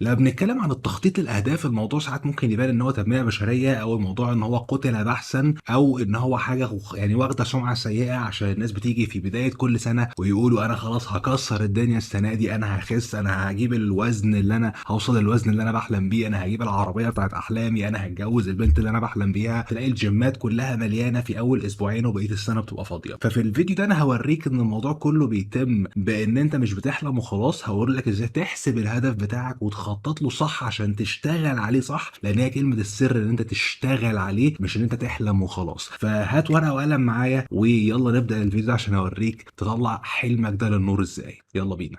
لما بنتكلم عن التخطيط للأهداف، الموضوع ساعات ممكن يبان إن هو تنمية بشرية، أو الموضوع إن هو قُتل بحثًا، أو إن هو حاجة يعني واخدة سُمعة سيئة عشان الناس بتيجي في بداية كل سنة ويقولوا أنا خلاص هاكسّر الدنيا السنة دي، أنا هاخس، أنا هاجيب الوزن اللي أنا هاوصل للوزن اللي أنا باحلم بيه، أنا هاجيب العربية بتاعة أحلامي، أنا هاتجوّز البنت اللي أنا باحلم بيها. تلاقي الجيمات كلها مليانة في أول أسبوعين وبقية السنة بتبقى فاضية. ففي الفيديو ده أنا هاورّيك إن الموضوع كله بيتم بإن أنت مش بتحلم وخلاص، هاورّي لك إزاي تحسب الهدف بتاعك وتخطط له صح عشان تشتغل عليه صح، لأن هي كلمة السر إن أنت تشتغل عليه مش إن أنت تحلم وخلاص. فهات ورقة وقلم معايا ويالّا نبدأ الفيديو ده عشان أورّيك تطلّع حلمك ده للنور إزاي. يالّا بينا.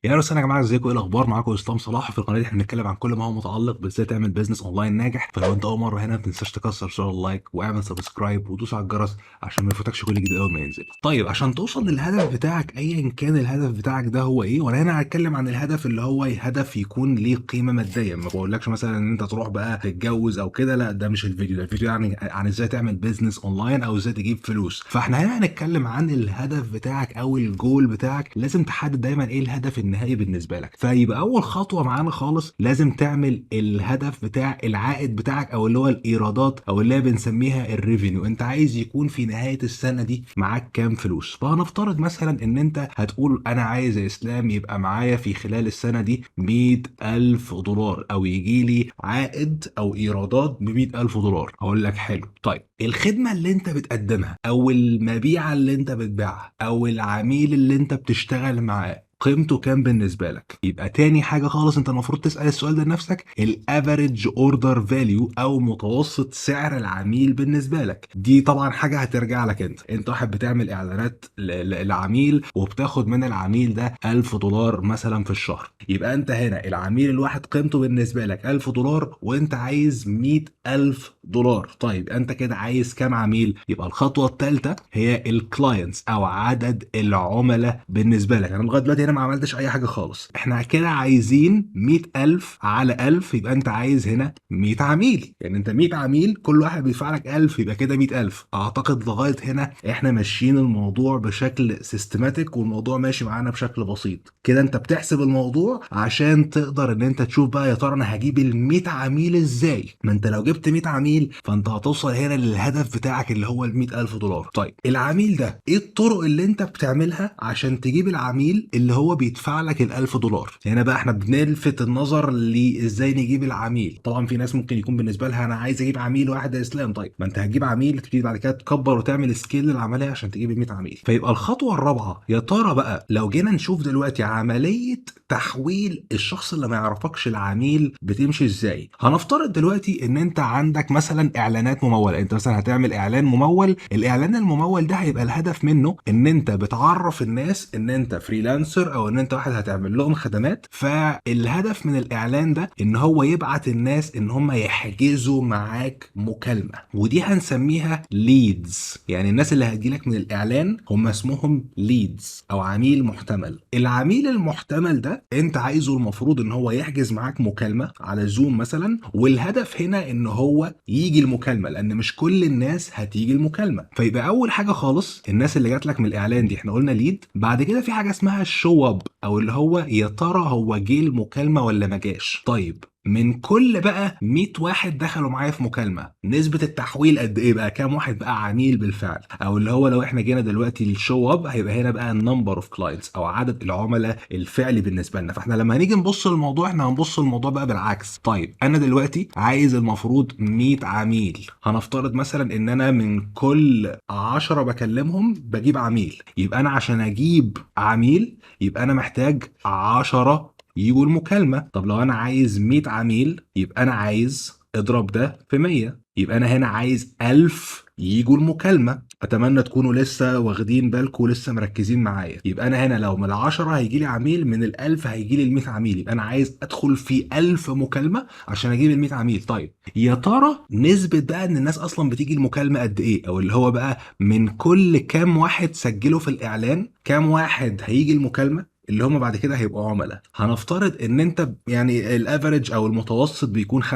يا وسهلا يا جماعه، ازيكم؟ ايه الاخبار؟ معاكم اسلام صلاح. في القناه دي احنا بنتكلم عن كل ما هو متعلق بازاي تعمل بيزنس اونلاين ناجح. فلو انت اول مره هنا ما تنساش تكسر زر اللايك واعمل سبسكرايب ودوس على الجرس عشان ما يفوتكش كل جديد اول ما ينزل. طيب عشان توصل للهدف بتاعك ايا كان الهدف بتاعك ده هو ايه، وانا هنا هتكلم عن الهدف اللي هو هدف يكون ليه قيمه ماديه. ما بقولكش مثلا ان انت تروح بقى تتجوز او كده، لا ده مش الفيديو ده. الفيديو يعني عن ازاي تعمل بيزنس اونلاين او ازاي تجيب فلوس. فاحنا هنا هنتكلم عن الهدف بتاعك او الجول بتاعك. لازم تحدد دايما ايه الهدف النهائي بالنسبه لك. فيبقى اول خطوه معانا خالص لازم تعمل الهدف بتاع العائد بتاعك او اللي هو الايرادات او اللي هي بنسميها الريفينيو. انت عايز يكون في نهايه السنه دي معاك كام فلوس. فهنفترض مثلا ان انت هتقول انا عايز يا اسلام يبقى معايا في خلال السنه دي 100,000 دولار، او يجي لي عائد او ايرادات ب 100,000 دولار. هقول لك حلو. طيب الخدمه اللي انت بتقدمها او المبيعه اللي انت بتبيعها او العميل اللي انت بتشتغل معاه قيمته كام بالنسبه لك؟ يبقى تاني حاجه خالص انت المفروض تسال السؤال ده لنفسك، الافريج اوردر فاليو او متوسط سعر العميل بالنسبه لك. دي طبعا حاجه هترجع لك انت واحد بتعمل اعلانات لعميل وبتاخد من العميل ده 1000 دولار مثلا في الشهر. يبقى انت هنا العميل الواحد قيمته بالنسبه لك 1000 دولار وانت عايز 100,000 دولار. طيب انت كده عايز كام عميل؟ يبقى الخطوه الثالثه هي الكلاينتس او عدد العملاء بالنسبه لك. انا لغايه دلوقتي هنا ما عملتش اي حاجه خالص. احنا كده عايزين 100,000 على 1000، يبقى انت عايز هنا 100 عميل. يعني انت 100 عميل كل واحد بيدفع لك 1000، يبقى كده 100,000. اعتقد لغايه هنا احنا ماشيين الموضوع بشكل سيستماتيك والموضوع ماشي معانا بشكل بسيط. كده انت بتحسب الموضوع عشان تقدر ان انت تشوف بقى يا ترى انا هجيب ال 100 عميل ازاي. ما انت لو جبت 100 عميل فانت هتوصل هنا للهدف بتاعك اللي هو ال 100,000 دولار. طيب العميل ده ايه الطرق اللي انت بتعملها عشان تجيب العميل اللي هو بيدفع لك ال 1000 دولار؟ هنا بقى احنا بنلفت النظر لازاي نجيب العميل. طبعا في ناس ممكن يكون بالنسبه لها انا عايز اجيب عميل واحد يا اسلام. طيب ما انت هتجيب عميل تبتدي بعد كده تكبر وتعمل سكيل للعمليه عشان تجيب ال 100 عميل. فيبقى الخطوه الرابعه يا ترى بقى لو جينا نشوف دلوقتي عمليه تحويل الشخص اللي ما يعرفكش العميل بتمشي ازاي. هنفترض دلوقتي ان انت عندك مثلا اعلانات مموله. انت مثلا هتعمل اعلان ممول. الاعلان الممول ده هيبقى الهدف منه ان انت بتعرف الناس ان انت فريلانسر او ان انت واحد هتعمل لهم خدمات. فالهدف من الاعلان ده ان هو يبعت الناس ان هم يحجزوا معاك مكالمه، ودي هنسميها ليدز. يعني الناس اللي هتجيلك من الاعلان هم اسمهم ليدز او عميل محتمل. العميل المحتمل ده انت عايزه المفروض ان هو يحجز معاك مكالمه على زوم مثلا، والهدف هنا ان هو يجي المكالمه لان مش كل الناس هتيجي المكالمه. فيبقى اول حاجه خالص الناس اللي جات لك من الاعلان دي احنا قلنا ليد. بعد كده في حاجه اسمها الشو اب او اللي هو يا ترى هو جه المكالمه ولا ما جاش. طيب من كل بقى 100 واحد دخلوا معايا في مكالمه، نسبه التحويل قد ايه بقى؟ كام واحد بقى عميل بالفعل؟ او اللي هو لو احنا جينا دلوقتي للشو اب هيبقى هنا بقى النمبر اوف كلاينتس او عدد العملاء الفعلي بالنسبه لنا. فاحنا لما هنيجي نبص للموضوع احنا هنبص للموضوع بقى بالعكس. طيب انا دلوقتي عايز المفروض 100 عميل. هنفترض مثلا ان انا من كل 10 بكلمهم بجيب عميل. يبقى انا عشان اجيب عميل يبقى انا محتاج 10 يجوا المكالمة. طب لو أنا عايز 100 عميل يبقى أنا عايز اضرب ده في 100، يبقى أنا هنا عايز 1000 يجوا المكالمة. أتمنى تكونوا لسه واخدين بالكم ولسه مركزين معايا. يبقى أنا هنا لو من ال10 هيجي لي عميل، من ال1000 هيجي لي ال100 عميل، يبقى أنا عايز أدخل في 1000 مكالمة عشان أجيب ال100 عميل. طيب يا ترى نسبة بقى إن الناس أصلا بتيجي المكالمة قد إيه؟ أو اللي هو بقى من كل كام واحد سجلوا في الإعلان كام واحد هيجي المكالمة اللي هم بعد كده هيبقوا عملاء؟ هنفترض ان انت يعني الافريج او المتوسط بيكون 25%،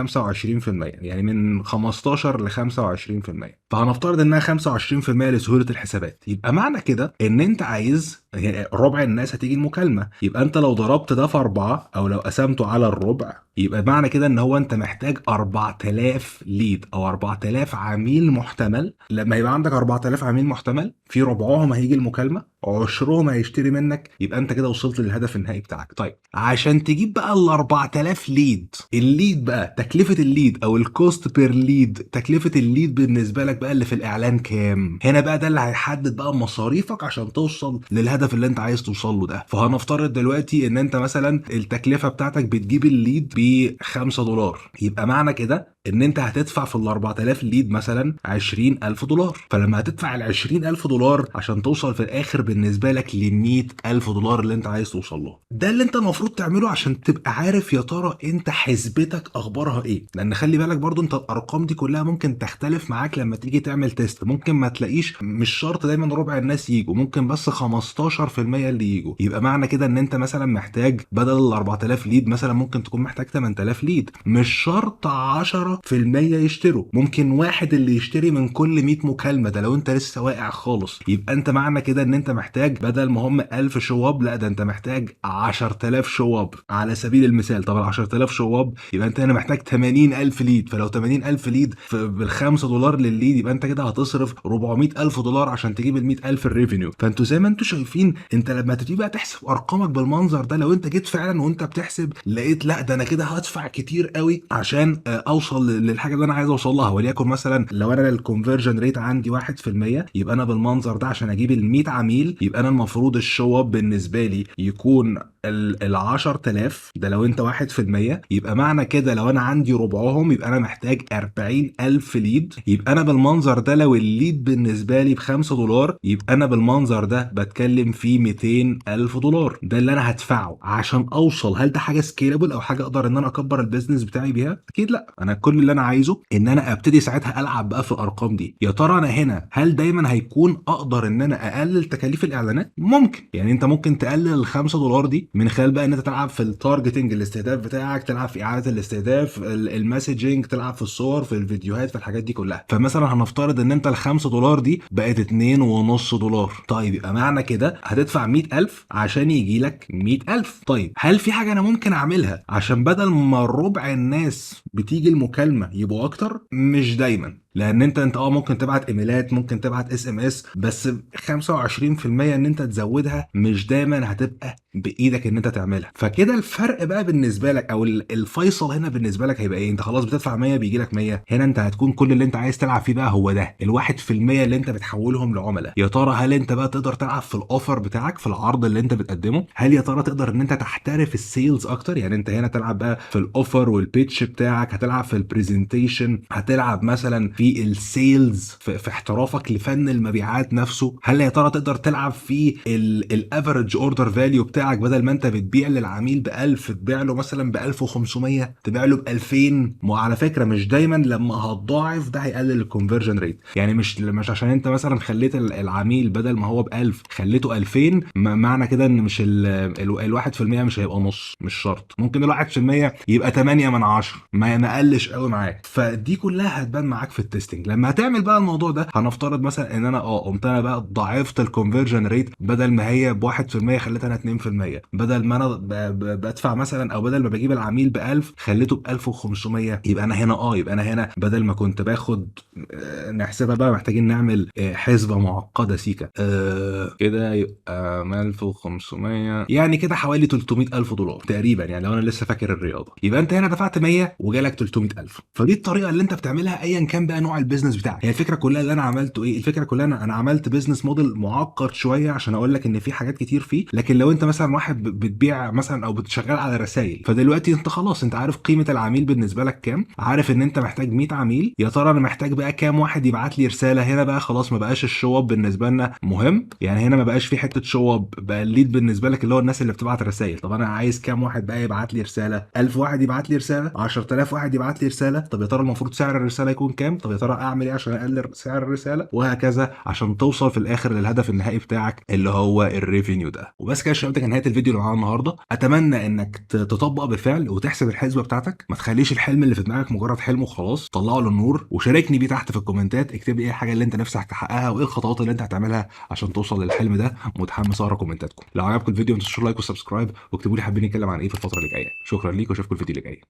يعني من 15 ل 25%. فهنفترض انها 25% لسهولة الحسابات. يبقى معنى كده ان انت عايز يعني ربع الناس هتيجي المكالمه. يبقى انت لو ضربت ده في 4 او لو قسمته على الربع، يبقى معنى كده ان هو انت محتاج 4000 ليد او 4000 عميل محتمل. لما يبقى عندك 4000 عميل محتمل، في ربعهم هيجي المكالمه، عشرهم هيشتري منك، يبقى انت كده وصلت للهدف النهائي بتاعك. طيب عشان تجيب بقى ال 4000 ليد، الليد بقى تكلفه الليد او الكوست بير ليد، تكلفه الليد بالنسبه لك بقى اللي في الاعلان كام؟ هنا بقى ده اللي هيحدد بقى مصاريفك عشان توصل للهدف اللي انت عايز توصل له ده. فهنفترض دلوقتي ان انت مثلا التكلفه بتاعتك بتجيب الليد ب 5 دولار، يبقى معنى كده ان انت هتدفع في ال 4000 ليد مثلا 20000 دولار. فلما هتدفع ال 20000 دولار عشان توصل في الاخر بالنسبه لك ل 100000 دولار اللي انت عايز توصل له، ده اللي انت المفروض تعمله عشان تبقى عارف يا ترى انت حسبتك اخبارها ايه. لان خلي بالك برضو انت الارقام دي كلها ممكن تختلف معاك لما تيجي تعمل تيست. ممكن ما تلاقيش، مش شرط دايما ربع الناس يجوا، ممكن بس 15% اللي يجوا. يبقى معنى كده ان انت مثلا محتاج بدل ال 4000 ليد مثلا ممكن تكون محتاج 8000 ليد. مش شرط 10% يشتروا، ممكن واحد اللي يشتري من كل 100 مكالمه، ده لو انت لسه واقع خالص. يبقى انت معنى كده ان انت محتاج بدل ما هم 1000 شواب، لا ده انت محتاج 10000 شواب على سبيل المثال. طب ال 10000 شواب يبقى انت هنا محتاج 80000 ليد. فلو 80000 ليد بال 5 دولار للليد، يبقى انت كده هتصرف 400000 دولار عشان تجيب ال 100000 الريفينيو. فانتوا زي ما انتوا شايفين، انت لما تبتدي بقى تحسب ارقامك بالمنظر ده، لو انت جيت فعلا وانت بتحسب لقيت لا ده انا كده هدفع كتير قوي عشان اوصل للحاجه اللي انا عايز اوصل لها، وليكن مثلا لو انا الكونفرجن ريت عندي 1%، يبقى انا بالمنظر ده عشان اجيب ال 100 عميل، يبقى انا المفروض الشو اب بالنسبه لي يكون ال 10000. ده لو انت 1%، يبقى معنى كده لو انا عندي ربعهم يبقى انا محتاج 40000 ليد. يبقى انا بالمنظر ده لو الليد بالنسبه لي ب 5 دولار، يبقى انا بالمنظر ده بتكلم في 200000 دولار. ده اللي انا هدفعه عشان اوصل. هل ده حاجه سكيلبل او حاجه اقدر ان انا اكبر البيزنس بتاعي بيها؟ اكيد لا. انا كل اللي انا عايزه ان انا ابتدي ساعتها العب بقى في الارقام دي. يا ترى انا هنا هل دايما هيكون اقدر ان انا اقلل تكاليف الاعلانات؟ ممكن. يعني انت ممكن تقلل ال 5 دولار دي من خلال بقى ان انت تلعب في التارجتنج، الاستهداف بتاعك، تلعب في اعاده الاستهداف، المسجنج، تلعب في الصور، في الفيديوهات، في الحاجات دي كلها. فمثلا هنفترض ان انت ال 5 دولار دي بقت 2.5 دولار. طيب يبقى معنى كده هتدفع 100000 عشان يجي لك 100000. طيب هل في حاجه انا ممكن اعملها عشان بدل ما ربع الناس بتيجي المكالمه يبقوا اكتر؟ مش دايما. لان انت ممكن تبعت ايميلات، ممكن تبعت اس ام اس، بس 25% ان انت تزودها مش دايما هتبقى بايدك ان انت تعملها. فكده الفرق بقى بالنسبه لك او الفيصل هنا بالنسبه لك هيبقى ايه؟ انت خلاص بتدفع 100 بيجي لك 100. هنا انت هتكون كل اللي انت عايز تلعب فيه بقى هو ده ال1% اللي انت بتحولهم لعملاء. يا ترى هل انت بقى تقدر تلعب في الاوفر بتاعك، في العرض اللي انت بتقدمه؟ هل يا ترى تقدر ان انت تحترف السيلز اكتر؟ يعني انت هنا تلعب بقى في الاوفر والبيتش بتاعك، هتلعب في البرزنتيشن، هتلعب مثلا في السيلز، في احترافك لفن المبيعات نفسه. هل يا ترى تقدر تلعب في الافريج اوردر فاليو بتاعك، بدل ما انت بتبيع للعميل ب 1000 تبيع له مثلا ب 1500، تبيع له ب 2000؟ وعلى فكره مش دايما لما هتضاعف ده هيقلل الكونفرجن ريت. يعني مش عشان انت مثلا خليت العميل بدل ما هو ب 1000 خليته 2000 معنى كده ان مش ال 1% مش هيبقى نص. مش شرط، ممكن ال 1% يبقى 8 من 10، ما قلش قوي معاك. فدي كلها هتبان معاك في التستنج. لما هتعمل بقى الموضوع ده، هنفترض مثلا ان انا قمت انا بقى ضاعفت الكونفرجن ريت، بدل ما هي ب 1% خليتها انا 2%، بدل ما انا بدفع مثلا او بدل ما بجيب العميل ب 1000 خليته ب 1500. يبقى انا هنا بدل ما كنت باخد نحسبها بقى، محتاجين نعمل حسبه معقده سيكا. كده يبقى 1500 يعني كده حوالي 300000 دولار تقريبا، يعني لو انا لسه فاكر الرياضه. يبقى انت هنا دفعت 100 وجالك 300000. فدي الطريقه اللي انت بتعملها ايا كان بقى نوع البيزنس بتاعك. هي الفكره كلها اللي انا عملته ايه؟ الفكره كلها انا عملت بيزنس موديل معقد شويه عشان اقول لك ان في حاجات كتير فيه. لكن لو انت مثلا واحد بتبيع مثلا او بتشغل على رسائل، فدلوقتي انت خلاص انت عارف قيمه العميل بالنسبه لك كام، عارف ان انت محتاج 100 عميل. يا ترى انا محتاج بقى كام واحد يبعت لي رساله؟ هنا بقى خلاص ما بقاش الشو اب بالنسبه لنا مهم. يعني هنا ما بقاش في حته شو اب، بقى الليد بالنسبه لك اللي هو الناس اللي بتبعت رسائل. طب انا عايز كام واحد بقى يبعت لي رساله؟ 1000 واحد يبعت لي رساله، 10000 واحد يبعت لي رساله. طب يا ترى المفروض سعر الرساله يكون كام؟ طب يا ترى اعمل ايه عشان اقلل سعر الرساله، وهكذا عشان توصل في الاخر للهدف النهائي بتاعك اللي هو الريفينيو ده. وبس كده يا شباب، ده كان نهايه الفيديو اللي معانا النهارده. اتمنى انك تطبق بالفعل وتحسب الحسبه بتاعتك، ما تخليش الحلم اللي في دماغك مجرد حلم وخلاص، طلعه للنور وشاركني بيه تحت في الكومنتات. اكتب لي ايه الحاجه اللي انت نفسك تحققها وايه الخطوات اللي انت هتعملها عشان توصل للحلم ده. متحمس اقرا كومنتاتكم. لو عجبكم الفيديو ما تنسوش لايك وسبسكرايب، واكتبوا لي حابين نتكلم عن ايه في الفتره اللي جايه. شكرا ليك واشوفكم الفيديو اللي جاي.